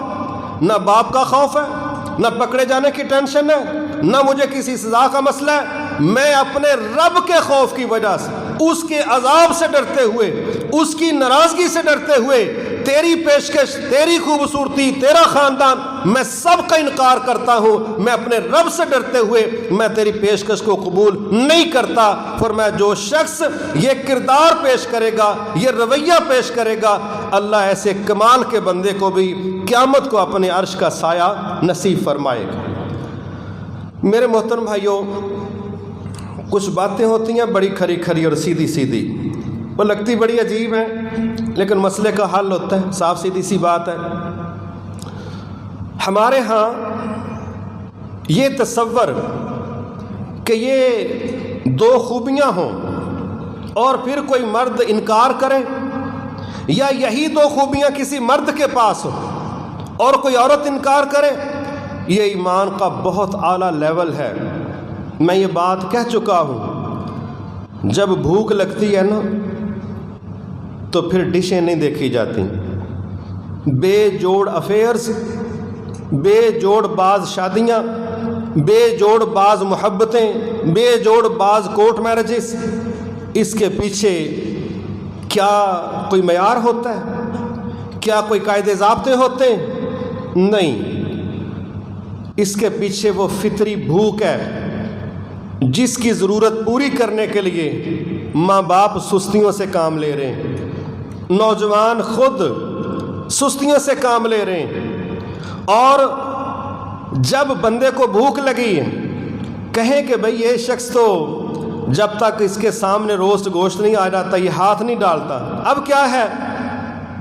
نہ باپ کا خوف ہے، نہ پکڑے جانے کی ٹینشن ہے، نہ مجھے کسی سزا کا مسئلہ ہے، میں اپنے رب کے خوف کی وجہ سے، اس کے عذاب سے ڈرتے ہوئے، اس کی ناراضگی سے ڈرتے ہوئے، تیری پیشکش، تیری خوبصورتی، تیرا خاندان، میں سب کا انکار کرتا ہوں۔ میں اپنے رب سے ڈرتے ہوئے میں تیری پیشکش کو قبول نہیں کرتا۔ فرمایا جو شخص یہ کردار پیش کرے گا، یہ رویہ پیش کرے گا، اللہ ایسے کمال کے بندے کو بھی قیامت کو اپنے عرش کا سایہ نصیب فرمائے گا۔ میرے محترم بھائیوں، کچھ باتیں ہوتی ہیں بڑی کھری کھری اور سیدھی سیدھی، وہ لگتی بڑی عجیب ہیں، لیکن مسئلے کا حل ہوتا ہے، صاف سیدھی سی بات ہے۔ ہمارے ہاں یہ تصور کہ یہ دو خوبیاں ہوں اور پھر کوئی مرد انکار کرے، یا یہی دو خوبیاں کسی مرد کے پاس ہوں اور کوئی عورت انکار کرے، یہ ایمان کا بہت اعلیٰ لیول ہے۔ میں یہ بات کہہ چکا ہوں، جب بھوک لگتی ہے نا تو پھر ڈشیں نہیں دیکھی جاتی، بے جوڑ افیئرز، بے جوڑ بعض شادیاں، بے جوڑ بعض محبتیں، بے جوڑ بعض کورٹ میرجز، اس کے پیچھے کیا کوئی معیار ہوتا ہے؟ کیا کوئی قاعدے ضابطے ہوتے ہیں؟ نہیں، اس کے پیچھے وہ فطری بھوک ہے جس کی ضرورت پوری کرنے کے لیے ماں باپ سستیوں سے کام لے رہے ہیں، نوجوان خود سستیوں سے کام لے رہے ہیں، اور جب بندے کو بھوک لگی ہے، کہیں کہ بھئی یہ شخص تو جب تک اس کے سامنے روسٹ گوشت نہیں آ جاتا یہ ہاتھ نہیں ڈالتا، اب کیا ہے،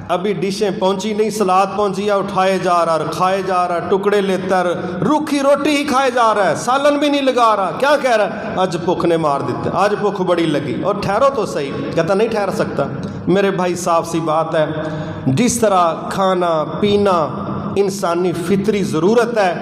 ابھی ڈشیں پہنچی نہیں، سلاد پہنچی ہے، اٹھائے جا رہا اور کھائے جا رہا، ٹکڑے لیتا روکھی روٹی ہی کھائے جا رہا ہے، سالن بھی نہیں لگا رہا، کیا کہہ رہا ہے، آج بھوک نے مار دیتے، آج بھوک بڑی لگی، اور ٹھہرو تو صحیح، کہتا نہیں ٹھہر سکتا۔ میرے بھائی صاف سی بات ہے، جس طرح کھانا پینا انسانی فطری ضرورت ہے،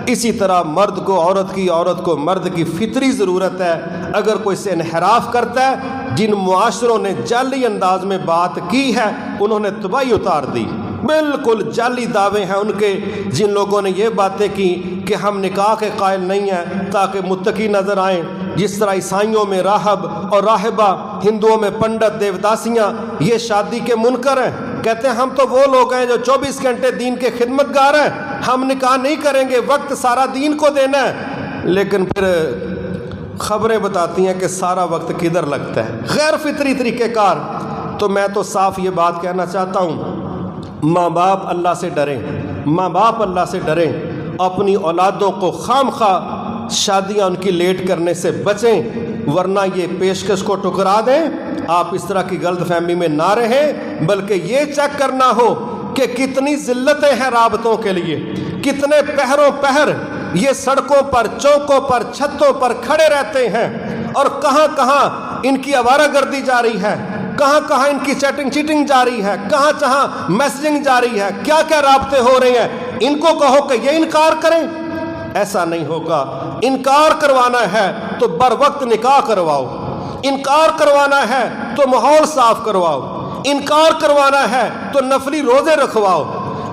اسی طرح مرد کو عورت کی، عورت کو مرد کی فطری ضرورت ہے۔ اگر کوئی سے انحراف کرتا ہے، جن معاشروں نے جعلی انداز میں بات کی ہے انہوں نے تباہی اتار دی، بالکل جعلی دعوے ہیں ان کے، جن لوگوں نے یہ باتیں کی کہ ہم نکاح کے قائل نہیں ہیں تاکہ متقی نظر آئیں، جس طرح عیسائیوں میں راہب اور راہبہ، ہندوؤں میں پنڈت دیوداسیاں، یہ شادی کے منکر ہیں، کہتے ہیں ہم تو وہ لوگ ہیں جو 24 گھنٹے دین کے خدمت گار ہیں، ہم نکاح نہیں کریں گے، وقت سارا دین کو دینا ہے، لیکن پھر خبریں بتاتی ہیں کہ سارا وقت کدھر لگتا ہے، غیر فطری طریقہ کار۔ تو میں تو صاف یہ بات کہنا چاہتا ہوں، ماں باپ اللہ سے ڈریں، ماں باپ اللہ سے ڈریں، اپنی اولادوں کو خام خواہ شادیاں ان کی لیٹ کرنے سے بچیں، ورنہ یہ پیشکش کو ٹکرا دیں۔ آپ اس طرح کی غلط فہمی میں نہ رہیں، بلکہ یہ چیک کرنا ہو کہ کتنی ذلتیں ہیں رابطوں کے لیے، کتنے پہروں پہر یہ سڑکوں پر، چوکوں پر، چھتوں پر کھڑے رہتے ہیں، اور کہاں کہاں ان کی آوارہ گردی جاری ہے، کہاں کہاں ان کی چیٹنگ چیٹنگ جاری ہے، کہاں کہاں میسجنگ جاری ہے، کیا کیا رابطے ہو رہے ہیں۔ ان کو کہو کہ یہ انکار کریں، ایسا نہیں ہوگا۔ انکار کروانا ہے تو بر وقت نکاح کرواؤ، انکار کروانا ہے تو ماحول صاف کرواؤ، انکار کروانا ہے تو نفلی روزے رکھواؤ،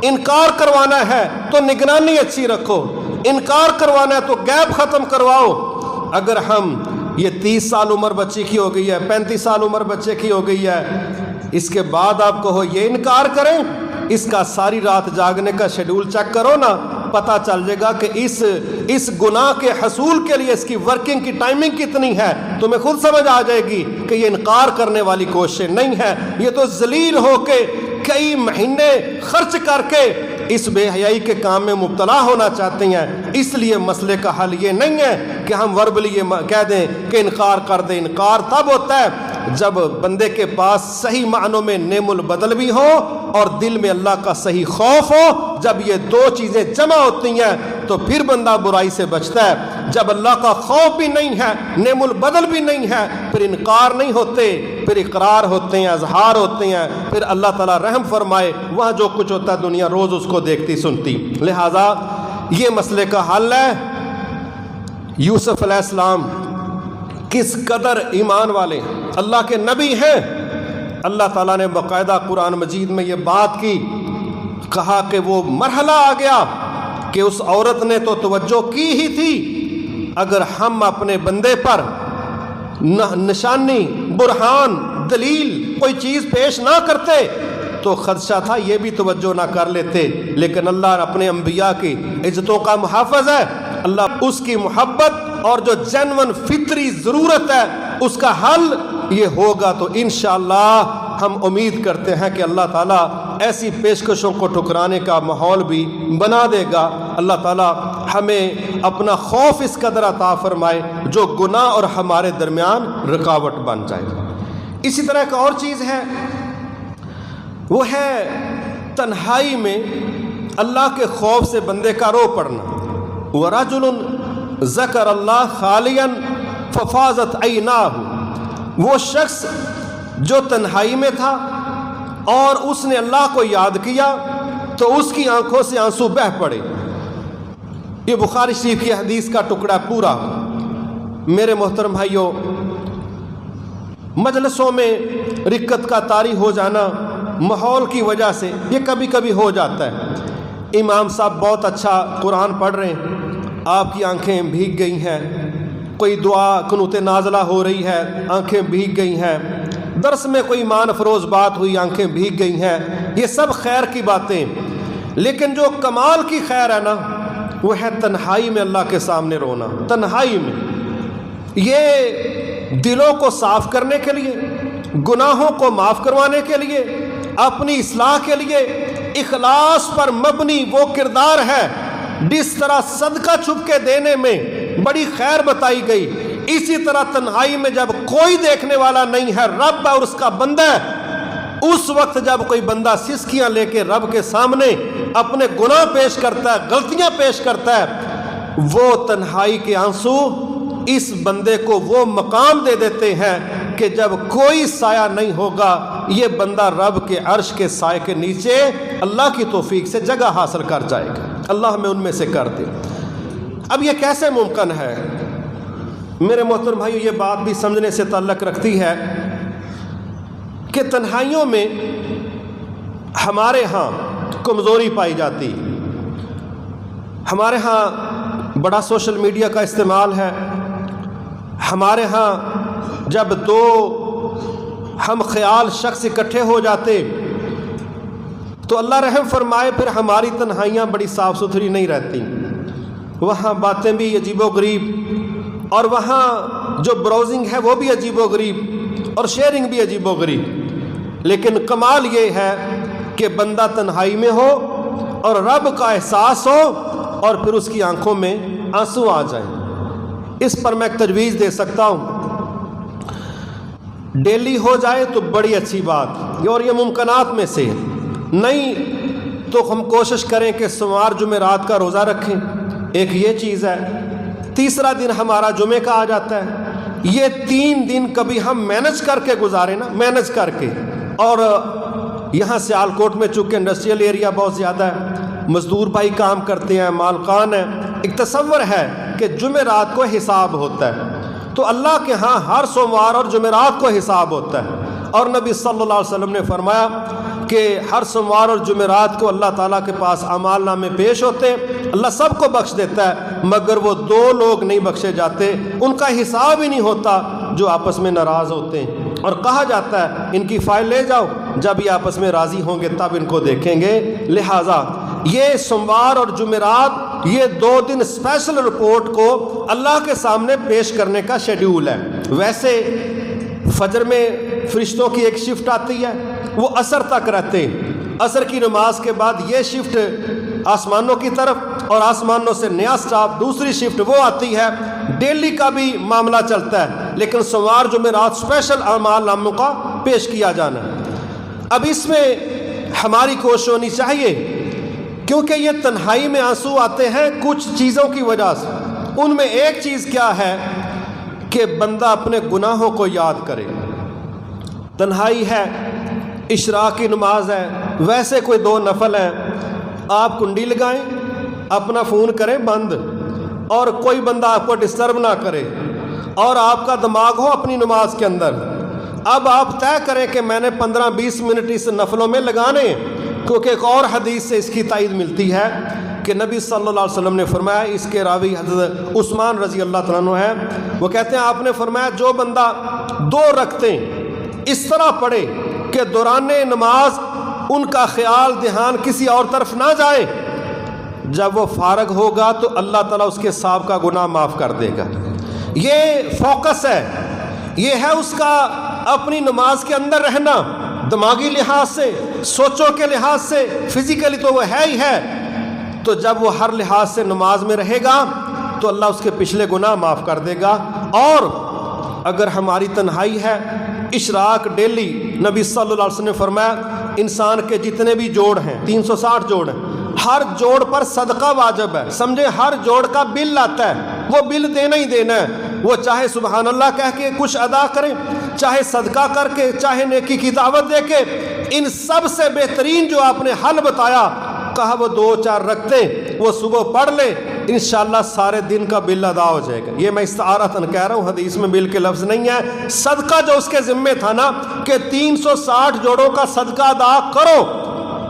انکار کروانا ہے تو نگرانی اچھی رکھو، انکار کروانا ہے تو گیپ ختم کرواؤ۔ اگر ہم یہ 30 سال عمر بچے کی ہو گئی ہے، 35 سال عمر بچے کی ہو گئی ہے، اس کے بعد آپ کہو یہ انکار کریں، اس کا ساری رات جاگنے کا شیڈول چیک کرو نا، پتہ چل جائے گا کہ اس گناہ کے حصول کے لیے اس کی ورکنگ کی ٹائمنگ کتنی ہے، تمہیں خود سمجھ آ جائے گی کہ یہ انکار کرنے والی کوشش نہیں ہے، یہ تو ذلیل ہو کے کئی مہینے خرچ کر کے اس بے حیائی کے کام میں مبتلا ہونا چاہتے ہیں۔ اس لیے مسئلے کا حل یہ نہیں ہے کہ ہم وربلی یہ کہہ دیں کہ انکار کر دیں، انکار تب ہوتا ہے جب بندے کے پاس صحیح معنوں میں نعم البدل بھی ہو اور دل میں اللہ کا صحیح خوف ہو۔ جب یہ دو چیزیں جمع ہوتی ہیں تو پھر بندہ برائی سے بچتا ہے۔ جب اللہ کا خوف بھی نہیں ہے، نعم البدل بھی نہیں ہے، پھر انکار نہیں ہوتے، پھر اقرار ہوتے ہیں، اظہار ہوتے ہیں، پھر اللہ تعالیٰ رحم فرمائے، وہاں جو کچھ ہوتا ہے دنیا روز اس کو دیکھتی سنتی۔ لہٰذا یہ مسئلے کا حل ہے، یوسف علیہ السلام کس قدر ایمان والے اللہ کے نبی ہیں۔ اللہ تعالیٰ نے باقاعدہ قرآن مجید میں یہ بات کی، کہا کہ وہ مرحلہ آ گیا کہ اس عورت نے تو توجہ کی ہی تھی، اگر ہم اپنے بندے پر نشانی، برہان، دلیل کوئی چیز پیش نہ کرتے تو خدشہ تھا یہ بھی توجہ نہ کر لیتے، لیکن اللہ اپنے انبیاء کی عزتوں کا محافظ ہے۔ اللہ اس کی محبت اور جو جنون فطری ضرورت ہے اس کا حل یہ ہوگا، تو انشاءاللہ ہم امید کرتے ہیں کہ اللہ تعالیٰ ایسی پیشکشوں کو ٹھکرانے کا ماحول بھی بنا دے گا۔ اللہ تعالیٰ ہمیں اپنا خوف اس قدر عطا فرمائے جو گناہ اور ہمارے درمیان رکاوٹ بن جائے۔ اسی طرح ایک اور چیز ہے، وہ ہے تنہائی میں اللہ کے خوف سے بندے کا رو پڑنا۔ وَرَجُلٌ ذَكَرَ اللَّهَ خَالِيًا فَفَاضَتْ عَيْنَاهُ، وہ شخص جو تنہائی میں تھا اور اس نے اللہ کو یاد کیا تو اس کی آنکھوں سے آنسو بہہ پڑے۔ یہ بخاری شریف کی حدیث کا ٹکڑا پورا۔ میرے محترم بھائیوں، مجلسوں میں رکت کا طاری ہو جانا ماحول کی وجہ سے یہ کبھی کبھی ہو جاتا ہے۔ امام صاحب بہت اچھا قرآن پڑھ رہے ہیں، آپ کی آنکھیں بھیگ گئی ہیں، کوئی دعا قنوت نازلہ ہو رہی ہے، آنکھیں بھیگ گئی ہیں، درس میں کوئی ایمان افروز بات ہوئی، آنکھیں بھیگ گئی ہیں، یہ سب خیر کی باتیں، لیکن جو کمال کی خیر ہے نا وہ ہے تنہائی میں اللہ کے سامنے رونا۔ تنہائی میں یہ دلوں کو صاف کرنے کے لیے، گناہوں کو معاف کروانے کے لیے، اپنی اصلاح کے لیے اخلاص پر مبنی وہ کردار ہے جس طرح صدقہ چھپ کے دینے میں بڑی خیر بتائی گئی، اسی طرح تنہائی میں جب کوئی دیکھنے والا نہیں ہے، رب اور اس کا بندہ ہے، اس وقت جب کوئی بندہ سسکیاں لے کے رب کے سامنے اپنے گناہ پیش کرتا ہے، غلطیاں پیش کرتا ہے، وہ تنہائی کے آنسو اس بندے کو وہ مقام دے دیتے ہیں کہ جب کوئی سایہ نہیں ہوگا یہ بندہ رب کے عرش کے سائے کے نیچے اللہ کی توفیق سے جگہ حاصل کر جائے گا۔ اللہ ہمیں ان میں سے کر دے۔ اب یہ کیسے ممکن ہے؟ میرے محترم بھائیو، یہ بات بھی سمجھنے سے تعلق رکھتی ہے کہ تنہائیوں میں ہمارے ہاں کمزوری پائی جاتی، ہمارے ہاں بڑا سوشل میڈیا کا استعمال ہے، ہمارے ہاں جب دو ہم خیال شخص اکٹھے ہو جاتے تو اللہ رحم فرمائے پھر ہماری تنہائیاں بڑی صاف ستھری نہیں رہتی، وہاں باتیں بھی عجیب و غریب، اور وہاں جو براؤزنگ ہے وہ بھی عجیب و غریب، اور شیئرنگ بھی عجیب و غریب۔ لیکن کمال یہ ہے کہ بندہ تنہائی میں ہو اور رب کا احساس ہو اور پھر اس کی آنکھوں میں آنسو آ جائیں۔ اس پر میں ایک تجویز دے سکتا ہوں، ڈیلی ہو جائے تو بڑی اچھی بات، اور یہ ممکنات میں سے نہیں تو ہم کوشش کریں کہ سوموار جمعرات کا روزہ رکھیں، ایک یہ چیز ہے۔ تیسرا دن ہمارا جمعے کا آ جاتا ہے، یہ 3 دن کبھی ہم مینج کر کے گزاریں نا، مینج کر کے۔ اور یہاں سیالکوٹ میں چونکہ انڈسٹریل ایریا بہت زیادہ ہے، مزدور بھائی کام کرتے ہیں، مالکان ہیں، ایک تصور ہے کہ جمعرات کو حساب ہوتا ہے، تو اللہ کے ہاں ہر سوموار اور جمعرات کو حساب ہوتا ہے، اور نبی صلی اللہ علیہ وسلم نے فرمایا کہ ہر سوموار اور جمعرات کو اللہ تعالیٰ کے پاس اعمال نامے پیش ہوتے ہیں، اللہ سب کو بخش دیتا ہے مگر وہ 2 لوگ نہیں بخشے جاتے، ان کا حساب ہی نہیں ہوتا جو آپس میں ناراض ہوتے ہیں، اور کہا جاتا ہے ان کی فائل لے جاؤ، جب یہ آپس میں راضی ہوں گے تب ان کو دیکھیں گے۔ لہٰذا یہ سوموار اور جمعرات یہ 2 دن اسپیشل رپورٹ کو اللہ کے سامنے پیش کرنے کا شیڈیول ہے۔ ویسے فجر میں فرشتوں کی ایک شفٹ آتی ہے، وہ عصر تک رہتے ہیں، عصر کی نماز کے بعد یہ شفٹ آسمانوں کی طرف، اور آسمانوں سے نیا سٹاف دوسری شفٹ وہ آتی ہے، ڈیلی کا بھی معاملہ چلتا ہے، لیکن سوموار جمعرات اسپیشل اعمال ناموں کا پیش کیا جانا ہے۔ اب اس میں ہماری کوشش ہونی چاہیے، کیونکہ یہ تنہائی میں آنسو آتے ہیں کچھ چیزوں کی وجہ سے، ان میں ایک چیز کیا ہے کہ بندہ اپنے گناہوں کو یاد کرے۔ تنہائی ہے، اشراق کی نماز ہے، ویسے کوئی 2 نفل ہیں، آپ کنڈی لگائیں، اپنا فون کریں بند، اور کوئی بندہ آپ کو ڈسٹرب نہ کرے، اور آپ کا دماغ ہو اپنی نماز کے اندر، اب آپ طے کریں کہ میں نے 15-20 منٹ اس نفلوں میں لگانے، کیونکہ ایک اور حدیث سے اس کی تائید ملتی ہے کہ نبی صلی اللہ علیہ وسلم نے فرمایا، اس کے راوی حضرت عثمان رضی اللہ تعالیٰ عنہ ہے، وہ کہتے ہیں آپ نے فرمایا جو بندہ 2 رکعتیں اس طرح پڑھے کہ دوران نماز ان کا خیال دھیان کسی اور طرف نہ جائے، جب وہ فارغ ہوگا تو اللہ تعالیٰ اس کے سابقہ گناہ معاف کر دے گا۔ یہ فوکس ہے، یہ ہے اس کا اپنی نماز کے اندر رہنا، دماغی لحاظ سے، سوچوں کے لحاظ سے، فزیکلی تو وہ ہے ہی ہے، تو جب وہ ہر لحاظ سے نماز میں رہے گا تو اللہ اس کے پچھلے گناہ معاف کر دے گا۔ اور اگر ہماری تنہائی ہے، اشراق ڈیلی، نبی صلی اللہ علیہ وسلم نے فرمایا انسان کے جتنے بھی جوڑ ہیں 360 جوڑ ہیں، ہر جوڑ پر صدقہ واجب ہے، سمجھے ہر جوڑ کا بل آتا ہے، وہ بل دینا ہی دینا ہے، وہ چاہے سبحان اللہ کہہ کے کچھ ادا کریں، چاہے صدقہ کر کے، چاہے نیکی کی دعوت دے کے۔ ان سب سے بہترین جو آپ نے حل بتایا، کہا وہ 2-4 رکعتیں وہ صبح پڑھ لے، انشاءاللہ سارے دن کا بل ادا ہو جائے گا۔ یہ میں استعارتاً کہہ رہا ہوں، حدیث میں بل کے لفظ نہیں ہے۔ صدقہ جو اس کے ذمے تھا نا کہ 360 جوڑوں کا صدقہ ادا کرو،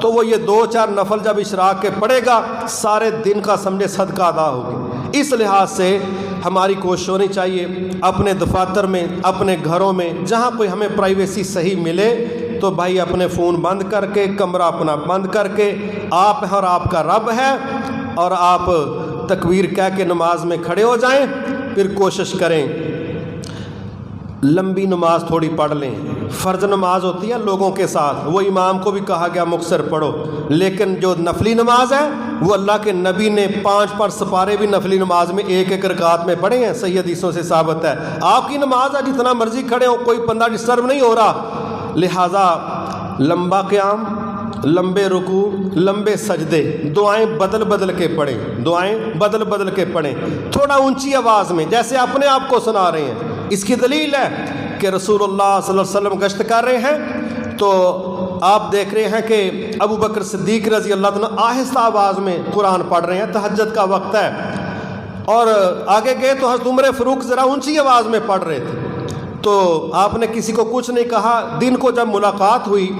تو وہ یہ 2-4 نفل جب اشراق کے پڑھے گا سارے دن کا سمجھے صدقہ ادا ہوگی۔ اس لحاظ سے ہماری کوشش ہونی چاہیے اپنے دفاتر میں، اپنے گھروں میں، جہاں کوئی ہمیں پرائیویسی صحیح ملے تو بھائی اپنے فون بند کر کے، کمرہ اپنا بند کر کے، آپ ہیں اور آپ کا رب ہے، اور آپ تکبیر کہہ کے نماز میں کھڑے ہو جائیں، پھر کوشش کریں لمبی نماز تھوڑی پڑھ لیں۔ فرض نماز ہوتی ہے لوگوں کے ساتھ، وہ امام کو بھی کہا گیا مختصر پڑھو، لیکن جو نفلی نماز ہے وہ اللہ کے نبی نے 5 سپارے بھی نفلی نماز میں 1 رکعت میں پڑھے ہیں، صحیح حدیثوں سے ثابت ہے۔ آپ کی نماز ہے جتنا مرضی کھڑے ہو، کوئی بندہ ڈسٹرب نہیں ہو رہا، لہٰذا لمبا قیام، لمبے رکوع، لمبے سجدے، دعائیں بدل بدل کے پڑھیں، دعائیں بدل بدل کے پڑھیں، تھوڑا اونچی آواز میں، جیسے اپنے آپ کو سنا رہے ہیں۔ اس کی دلیل ہے کہ رسول اللہ صلی اللہ علیہ وسلم گشت کر رہے ہیں تو آپ دیکھ رہے ہیں کہ ابو بکر صدیق رضی اللہ عنہ آہستہ آواز میں قرآن پڑھ رہے ہیں، تہجد کا وقت ہے، اور آگے گئے تو حضرت عمر فاروق ذرا اونچی آواز میں پڑھ رہے تھے، تو آپ نے کسی کو کچھ نہیں کہا۔ دن کو جب ملاقات ہوئی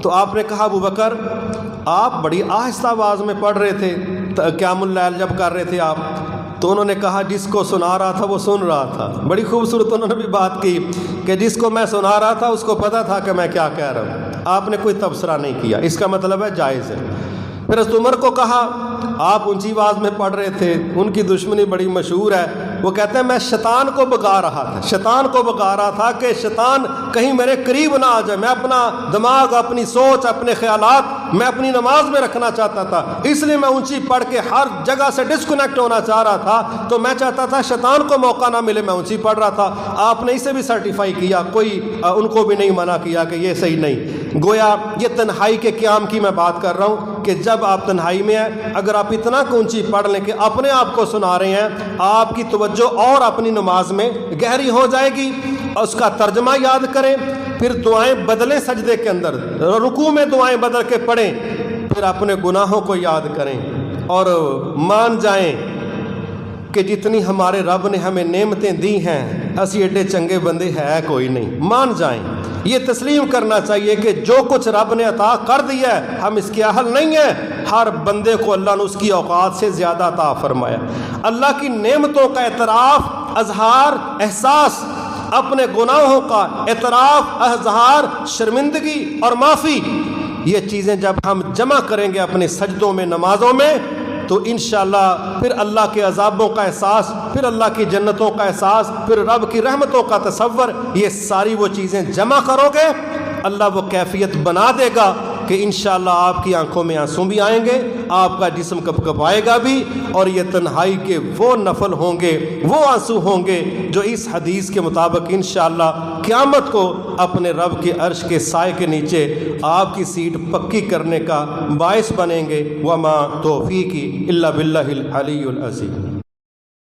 تو آپ نے کہا ابو بکر آپ بڑی آہستہ آواز میں پڑھ رہے تھے قیام اللیل جب کر رہے تھے آپ، تو انہوں نے کہا جس کو سنا رہا تھا وہ سن رہا تھا۔ بڑی خوبصورت انہوں نے بھی بات کی کہ جس کو میں سنا رہا تھا اس کو پتہ تھا کہ میں کیا کہہ رہا ہوں، آپ نے کوئی تبصرہ نہیں کیا، اس کا مطلب ہے جائز ہے۔ پھر حضرت عمر کو کہا آپ اونچی آواز میں پڑھ رہے تھے، ان کی دشمنی بڑی مشہور ہے، وہ کہتے ہیں میں شیطان کو بگا رہا تھا، شیطان کو بگا رہا تھا کہ شیطان کہیں میرے قریب نہ آ جائے، میں اپنا دماغ، اپنی سوچ، اپنے خیالات میں اپنی نماز میں رکھنا چاہتا تھا، اس لیے میں اونچی پڑھ کے ہر جگہ سے ڈسکنیکٹ ہونا چاہ رہا تھا، تو میں چاہتا تھا شیطان کو موقع نہ ملے، میں اونچی پڑھ رہا تھا۔ آپ نے اسے بھی سرٹیفائی کیا، کوئی ان کو بھی نہیں منع کیا کہ یہ صحیح نہیں۔ گویا یہ تنہائی کے قیام کی میں بات کر رہا ہوں کہ جب آپ تنہائی میں ہیں، اگر آپ اتنا اونچی پڑھ لیں کہ اپنے آپ کو سنا رہے ہیں، آپ کی توجہ اور اپنی نماز میں گہری ہو جائے گی، اور اس کا ترجمہ یاد کریں، پھر دعائیں بدلیں، سجدے کے اندر رکوع میں دعائیں بدل کے پڑھیں، پھر اپنے گناہوں کو یاد کریں، اور مان جائیں کہ جتنی ہمارے رب نے ہمیں نعمتیں دی ہیں، اسی ایڈے چنگے بندے ہے کوئی نہیں، مان جائیں۔ یہ تسلیم کرنا چاہیے کہ جو کچھ رب نے عطا کر دیا ہے ہم اس کے اہل نہیں ہیں، ہر بندے کو اللہ نے اس کی اوقات سے زیادہ عطا فرمایا۔ اللہ کی نعمتوں کا اعتراف، اظہار، احساس، اپنے گناہوں کا اعتراف، اظہار، شرمندگی اور معافی، یہ چیزیں جب ہم جمع کریں گے اپنے سجدوں میں، نمازوں میں، تو انشاءاللہ پھر اللہ کے عذابوں کا احساس، پھر اللہ کی جنتوں کا احساس، پھر رب کی رحمتوں کا تصور، یہ ساری وہ چیزیں جمع کرو گے، اللہ وہ کیفیت بنا دے گا کہ انشاءاللہ آپ کی آنکھوں میں آنسو بھی آئیں گے، آپ کا جسم کپکپائے گا بھی، اور یہ تنہائی کے وہ نفل ہوں گے، وہ آنسو ہوں گے جو اس حدیث کے مطابق انشاءاللہ قیامت کو اپنے رب کے عرش کے سائے کے نیچے آپ کی سیٹ پکی کرنے کا باعث بنیں گے۔ وما توفیقی الا باللہ العلی العظیم۔